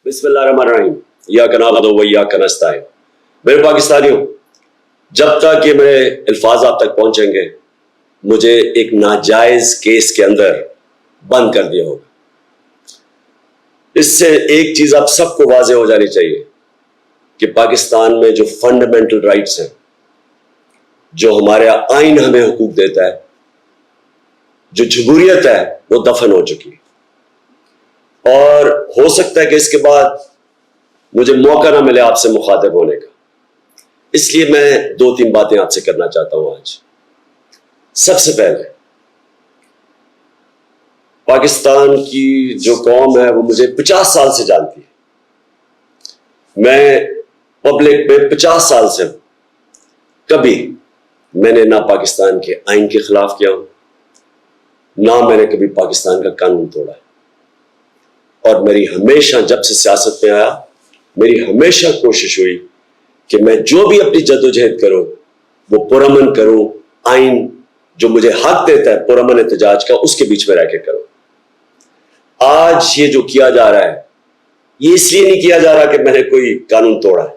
بسم اللہ الرحمن الرحیم ایاک نعبد و ایاک نستعین۔ میرے پاکستانیوں، جب تک یہ میرے الفاظ آپ تک پہنچیں گے مجھے ایک ناجائز کیس کے اندر بند کر دیا ہوگا۔ اس سے ایک چیز آپ سب کو واضح ہو جانی چاہیے کہ پاکستان میں جو فنڈامنٹل رائٹس ہیں، جو ہمارے آئین ہمیں حقوق دیتا ہے، جو جمہوریت ہے، وہ دفن ہو چکی ہے۔ اور ہو سکتا ہے کہ اس کے بعد مجھے موقع نہ ملے آپ سے مخاطب ہونے کا، اس لیے میں 2-3 باتیں آپ سے کرنا چاہتا ہوں آج۔ سب سے پہلے پاکستان کی جو قوم ہے وہ مجھے 50 سال سے جانتی ہے، میں پبلک میں 50 سال سے ہوں۔ کبھی میں نے نہ پاکستان کے آئین کے خلاف کیا ہوں، نہ میں نے کبھی پاکستان کا قانون توڑا ہے۔ اور میری ہمیشہ، جب سے سیاست میں آیا، میری ہمیشہ کوشش ہوئی کہ میں جو بھی اپنی جدوجہد کروں وہ پرامن کروں، آئین جو مجھے حق دیتا ہے پرامن احتجاج کا، اس کے بیچ میں رہ کے کروں۔ آج یہ جو کیا جا رہا ہے، یہ اس لیے نہیں کیا جا رہا کہ میں نے کوئی قانون توڑا ہے،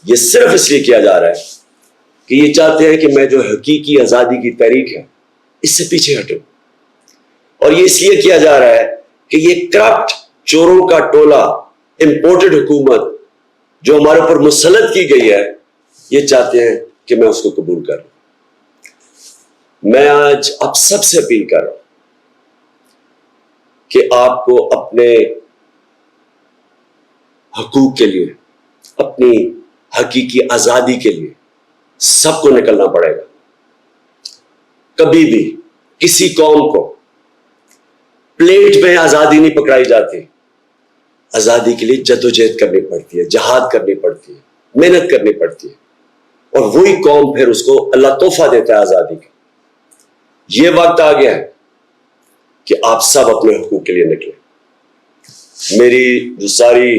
یہ صرف اس لیے کیا جا رہا ہے کہ یہ چاہتے ہیں کہ میں جو حقیقی آزادی کی تحریک ہے اس سے پیچھے ہٹوں۔ اور یہ اس لیے کیا جا رہا ہے کہ یہ کرپٹ چوروں کا ٹولہ، امپورٹڈ حکومت جو ہمارے اوپر مسلط کی گئی ہے، یہ چاہتے ہیں کہ میں اس کو قبول کروں۔ میں آج آپ سب سے اپیل کر رہا ہوں کہ آپ کو اپنے حقوق کے لیے، اپنی حقیقی آزادی کے لیے سب کو نکلنا پڑے گا۔ کبھی بھی کسی قوم کو پلیٹ میں آزادی نہیں پکڑائی جاتی، آزادی کے لیے جدوجہد کرنی پڑتی ہے، جہاد کرنی پڑتی ہے، محنت کرنی پڑتی ہے، اور وہی قوم پھر اس کو اللہ تحفہ دیتا ہے آزادی کا۔ یہ وقت آ گیا ہے کہ آپ سب اپنے حقوق کے لیے نکلیں۔ میری جو ساری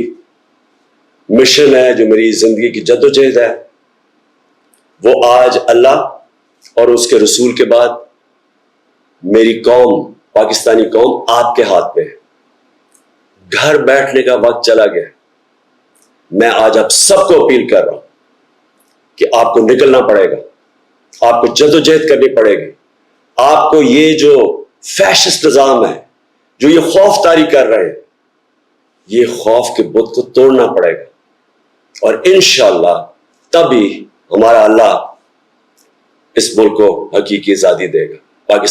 مشن ہے، جو میری زندگی کی جدوجہد ہے، وہ آج اللہ اور اس کے رسول کے بعد میری قوم، پاکستانی قوم آپ کے ہاتھ میں ہے۔ گھر بیٹھنے کا وقت چلا گیا۔ میں آج آپ سب کو اپیل کر رہا ہوں کہ آپ کو نکلنا پڑے گا، آپ کو جدوجہد کرنی پڑے گی۔ آپ کو یہ جو فیشسٹ نظام ہے، جو یہ خوف طاری کر رہے ہیں، یہ خوف کے بت کو توڑنا پڑے گا، اور انشاءاللہ تبھی ہمارا اللہ اس ملک کو حقیقی آزادی دے گا۔ پاکستان